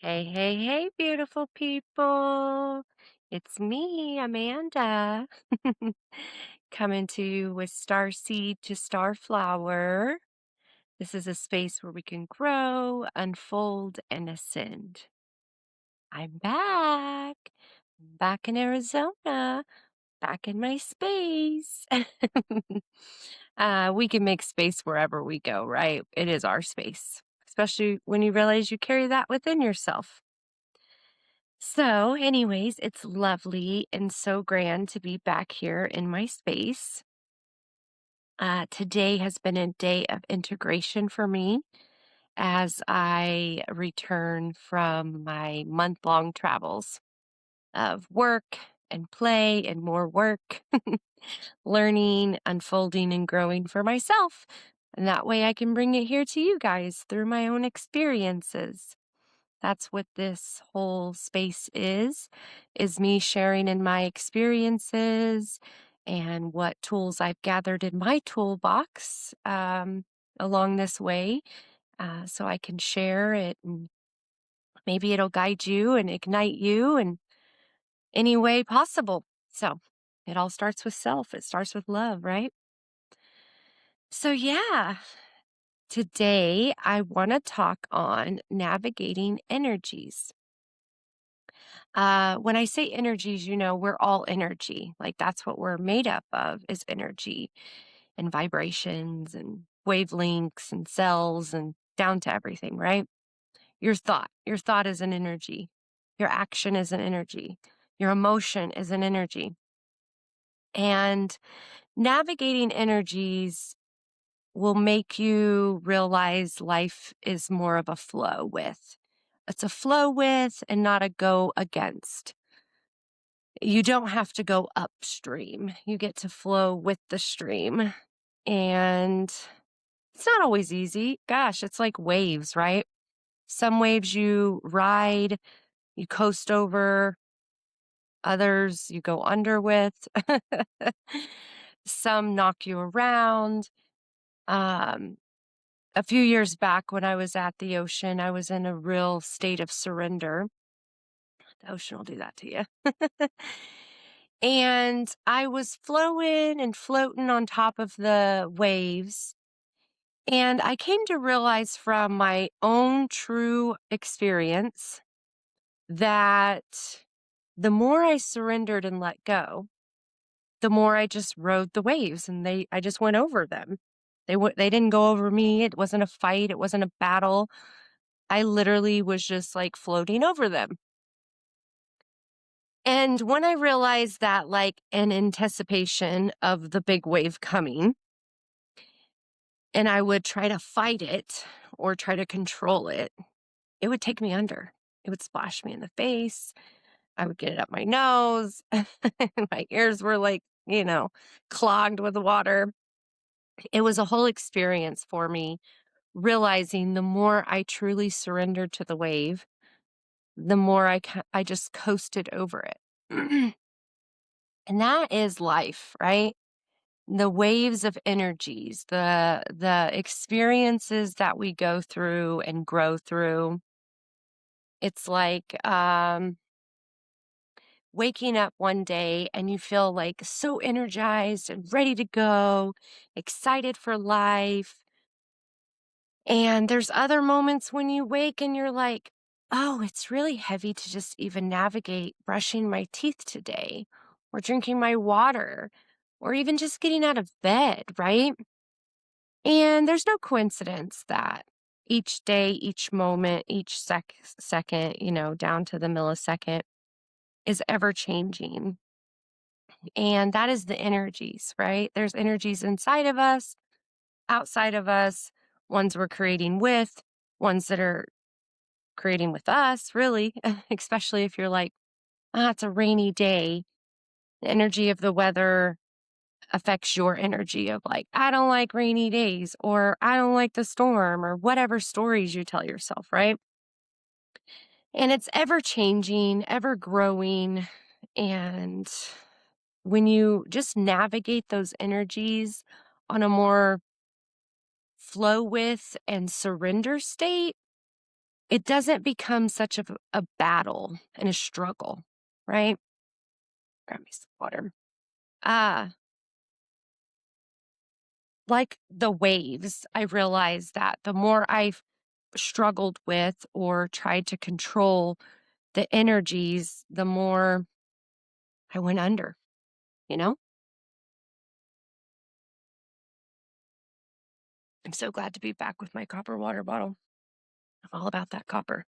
Hey, hey, hey, beautiful people. It's me, Amanda, coming to you with Star Seed to Starflower. This is a space where we can grow, unfold, and ascend. I'm back in Arizona, back in my space. We can make space wherever we go, right? It is our space, especially when you realize you carry that within yourself. So, anyways, it's lovely and so grand to be back here in my space. Today has been a day of integration for me as I return from my month-long travels of work and play and more work, learning, unfolding, and growing for myself. And that way I can bring it here to you guys through my own experiences. That's what this whole space is me sharing in my experiences and what tools I've gathered in my toolbox along this way, so I can share it and maybe it'll guide you and ignite you in any way possible. So it all starts with self. It starts with love, right? So yeah, today I want to talk on navigating energies. When I say energies, we're all energy. Like that's what we're made up of is energy and vibrations and wavelengths and cells and down to everything, right? Your thought is an energy. Your action is an energy. Your emotion is an energy. And navigating energies will make you realize life is more of a flow with. It's a flow with and not a go against. You don't have to go upstream. You get to flow with the stream. And it's not always easy. Gosh, it's like waves, right? Some waves you ride, you coast over, others you go under with. Some knock you around. Um, a few years back when I was at the ocean, I was in a real state of surrender. The ocean will do that to you. And I was flowing and floating on top of the waves. And I came to realize from my own true experience that the more I surrendered and let go, the more I just rode the waves and I just went over them. They didn't go over me. It wasn't a fight. It wasn't a battle. I literally was just like floating over them. And when I realized that, like, in anticipation of the big wave coming, and I would try to fight it or try to control it, it would take me under. It would splash me in the face. I would get it up my nose. My ears were like, clogged with water. It was a whole experience for me, realizing the more I truly surrendered to the wave, the more I just coasted over it. And that is life, right? The waves of energies, the experiences that we go through and grow through. It's like waking up one day and you feel like so energized and ready to go, excited for life. And there's other moments when you wake and you're like, oh, it's really heavy to just even navigate brushing my teeth today or drinking my water or even just getting out of bed, right? And there's no coincidence that each day, each moment, each second, down to the millisecond is ever changing. And that is the energies, right? There's energies inside of us, outside of us, ones we're creating with, ones that are creating with us, really, especially if you're like, it's a rainy day. The energy of the weather affects your energy of like, I don't like rainy days, or I don't like the storm, or whatever stories you tell yourself, right? And it's ever changing, ever growing. And when you just navigate those energies on a more flow with and surrender state, it doesn't become such a battle and a struggle, right? Grab me some water. Uh, like the waves, I realized that the more I've struggled with or tried to control the energies, the more I went under, you know? I'm so glad to be back with my copper water bottle. I'm all about that copper.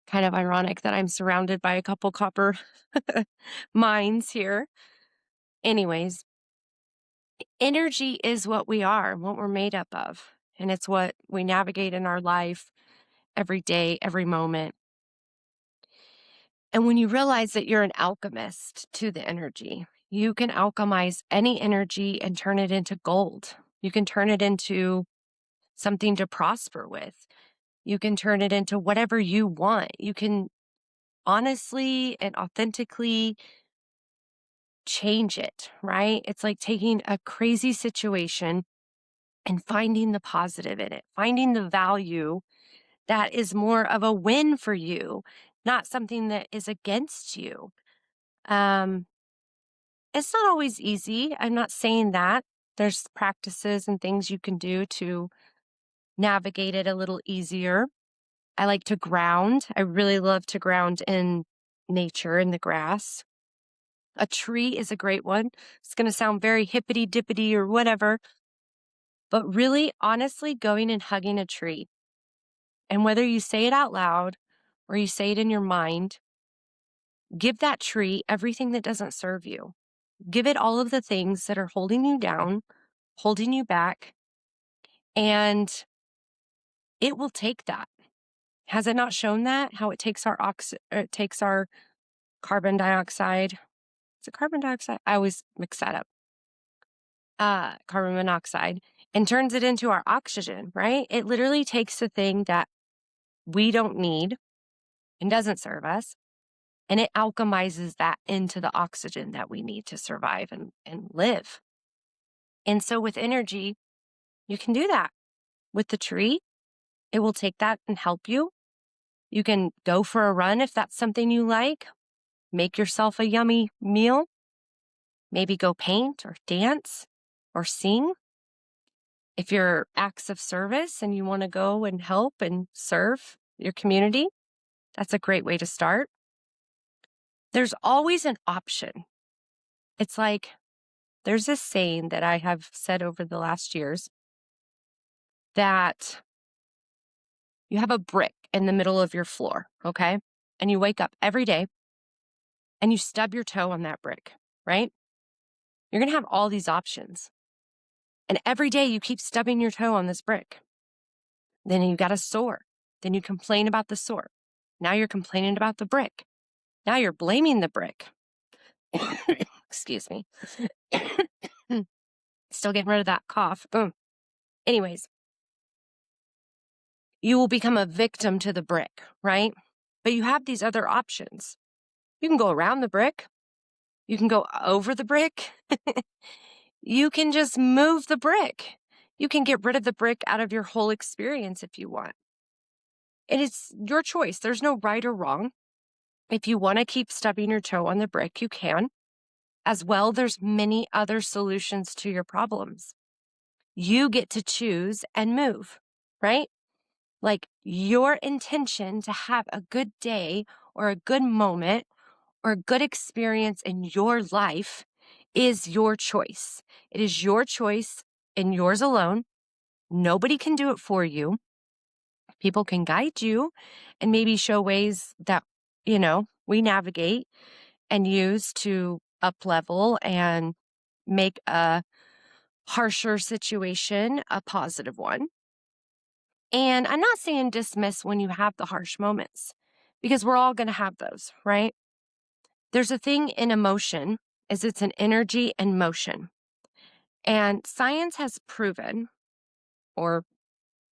Kind of ironic that I'm surrounded by a couple copper mines here. Anyways, energy is what we are, what we're made up of. And it's what we navigate in our life every day, every moment. And when you realize that you're an alchemist to the energy, you can alchemize any energy and turn it into gold. You can turn it into something to prosper with. You can turn it into whatever you want. You can honestly and authentically change it, right? It's like taking a crazy situation and finding the positive in it, finding the value that is more of a win for you, not something that is against you. Um, it's not always easy. I'm not saying that. There's practices and things you can do to navigate it a little easier. I like to ground. I really love to ground in nature, in the grass. A tree is a great one. It's going to sound very hippity dippity or whatever, but really, honestly, going and hugging a tree. And whether you say it out loud or you say it in your mind, give that tree everything that doesn't serve you. Give it all of the things that are holding you down, holding you back, and it will take that. Has it not shown that? How it takes it takes our carbon dioxide. Is it carbon dioxide? I always mix that up. Carbon monoxide and turns it into our oxygen, right? It literally takes the thing that we don't need and doesn't serve us, and it alchemizes that into the oxygen that we need to survive and live. And so with energy, you can do that. With the tree, it will take that and help you. You can go for a run if that's something you like. Make yourself a yummy meal. Maybe go paint or dance or sing. If you're acts of service and you want to go and help and serve your community, that's a great way to start. There's always an option. It's like there's this saying that I have said over the last years that you have a brick in the middle of your floor, okay? And you wake up every day and you stub your toe on that brick, right? You're going to have all these options. And every day you keep stubbing your toe on this brick. Then you got a sore. Then you complain about the sore. Now you're complaining about the brick. Now you're blaming the brick. Excuse me. Still getting rid of that cough. Anyways, you will become a victim to the brick, right? But you have these other options. You can go around the brick. You can go over the brick. You can just move the brick. You can get rid of the brick out of your whole experience if you want. And it's your choice. There's no right or wrong. If you want to keep stubbing your toe on the brick, you can. As well, there's many other solutions to your problems. You get to choose and move, right? Like your intention to have a good day or a good moment or a good experience in your life is your choice. It is your choice and yours alone. Nobody can do it for you. People can guide you and maybe show ways that, we navigate and use to up level and make a harsher situation a positive one. And I'm not saying dismiss when you have the harsh moments, because we're all going to have those, right? There's a thing in emotion, is it's an energy and motion. And science has proven, or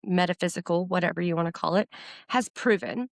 metaphysical, whatever you want to call it, has proven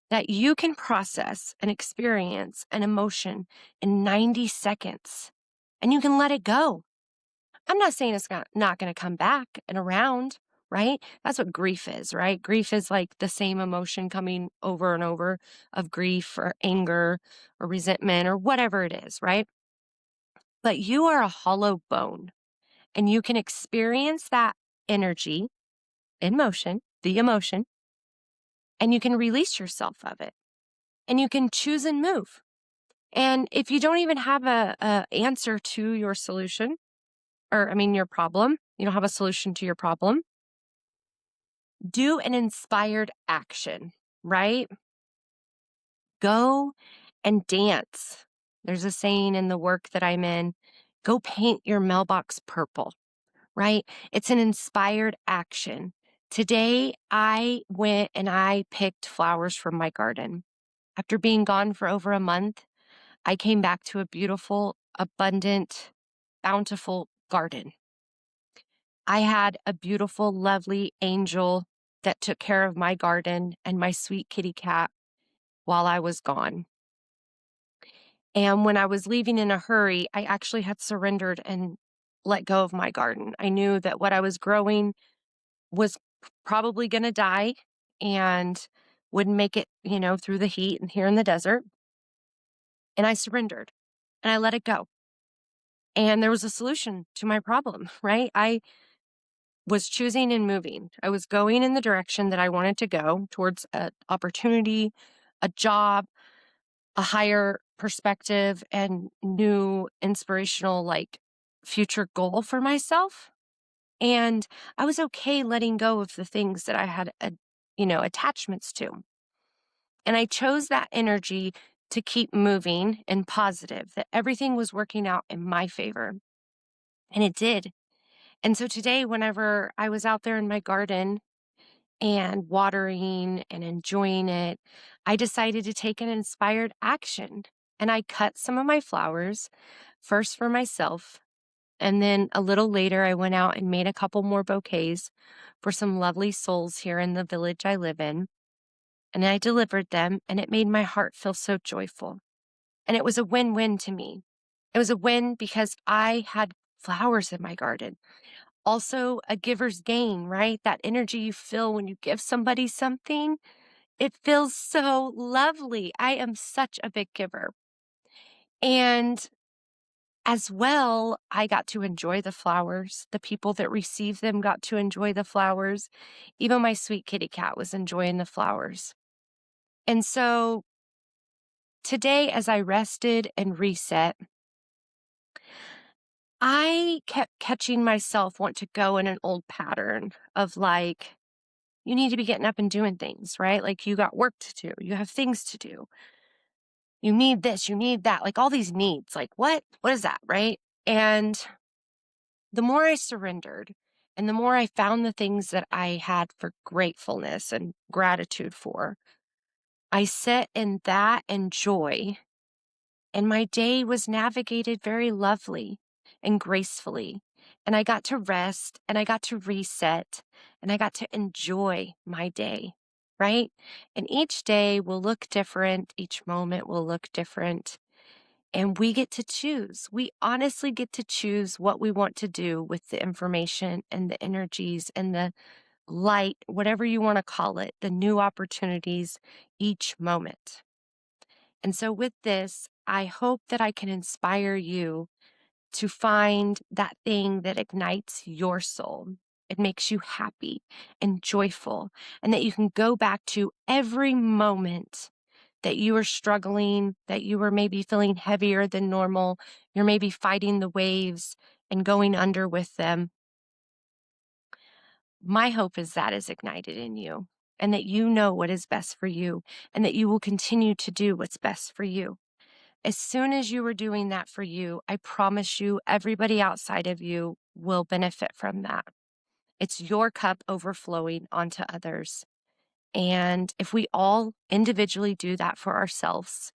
that you can process and experience an emotion in 90 seconds and you can let it go. I'm not saying it's not going to come back and around right? That's what grief is, right? Grief is like the same emotion coming over and over of grief or anger or resentment or whatever it is, right? But you are a hollow bone and you can experience that energy in motion, the emotion, and you can release yourself of it and you can choose and move. And if you don't even have a answer to your solution, or I mean, your problem, you don't have a solution to your problem, do an inspired action, right? Go and dance. There's a saying in the work that I'm in, go paint your mailbox purple, right? It's an inspired action. Today, I went and I picked flowers from my garden. After being gone for over a month, I came back to a beautiful, abundant, bountiful garden. I had a beautiful, lovely angel that took care of my garden and my sweet kitty cat while I was gone. And when I was leaving in a hurry, I actually had surrendered and let go of my garden. I knew that what I was growing was probably going to die and wouldn't make it, through the heat and here in the desert. And I surrendered and I let it go. And there was a solution to my problem, right? I was choosing and moving. I was going in the direction that I wanted to go towards an opportunity, a job, a higher perspective, and new inspirational, like future goal for myself. And I was okay letting go of the things that I had, attachments to. And I chose that energy to keep moving and positive, that everything was working out in my favor. And it did. And so today, whenever I was out there in my garden and watering and enjoying it, I decided to take an inspired action. And I cut some of my flowers, first for myself. And then a little later, I went out and made a couple more bouquets for some lovely souls here in the village I live in. And I delivered them, and it made my heart feel so joyful. And it was a win-win to me. It was a win because I had flowers in my garden. Also, a giver's gain, right? That energy you feel when you give somebody something, it feels so lovely. I am such a big giver. And as well, I got to enjoy the flowers. The people that received them got to enjoy the flowers. Even my sweet kitty cat was enjoying the flowers. And so today, as I rested and reset, I kept catching myself want to go in an old pattern of like, you need to be getting up and doing things, right? Like you got work to do, you have things to do. You need this, you need that, like all these needs. Like what? What is that, right? And the more I surrendered and the more I found the things that I had for gratefulness and gratitude for, I sat in that and joy. And my day was navigated very lovely and gracefully. And I got to rest and I got to reset and I got to enjoy my day, right? And each day will look different. Each moment will look different. And we get to choose. We honestly get to choose what we want to do with the information and the energies and the light, whatever you want to call it, the new opportunities each moment. And so, with this, I hope that I can inspire you to find that thing that ignites your soul. It makes you happy and joyful, and that you can go back to every moment that you are struggling, that you were maybe feeling heavier than normal. You're maybe fighting the waves and going under with them. My hope is that is ignited in you and that you know what is best for you and that you will continue to do what's best for you. As soon as you are doing that for you, I promise you, everybody outside of you will benefit from that. It's your cup overflowing onto others. And if we all individually do that for ourselves,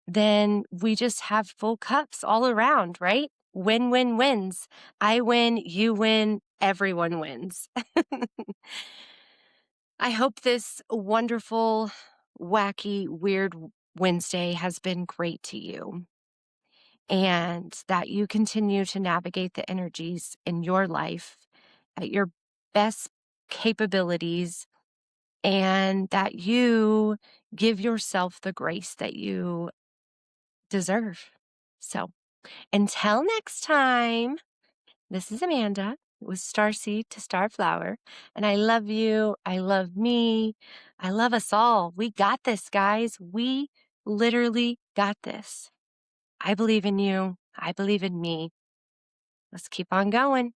then we just have full cups all around, right? Win, win, wins. I win, you win, everyone wins. I hope this wonderful, wacky, weird Wednesday has been great to you and that you continue to navigate the energies in your life at your best capabilities and that you give yourself the grace that you deserve. So until next time, this is Amanda with Starseed to Starflower, and I love you. I love me. I love us all. We got this, guys. We literally got this. I believe in you. I believe in me. Let's keep on going.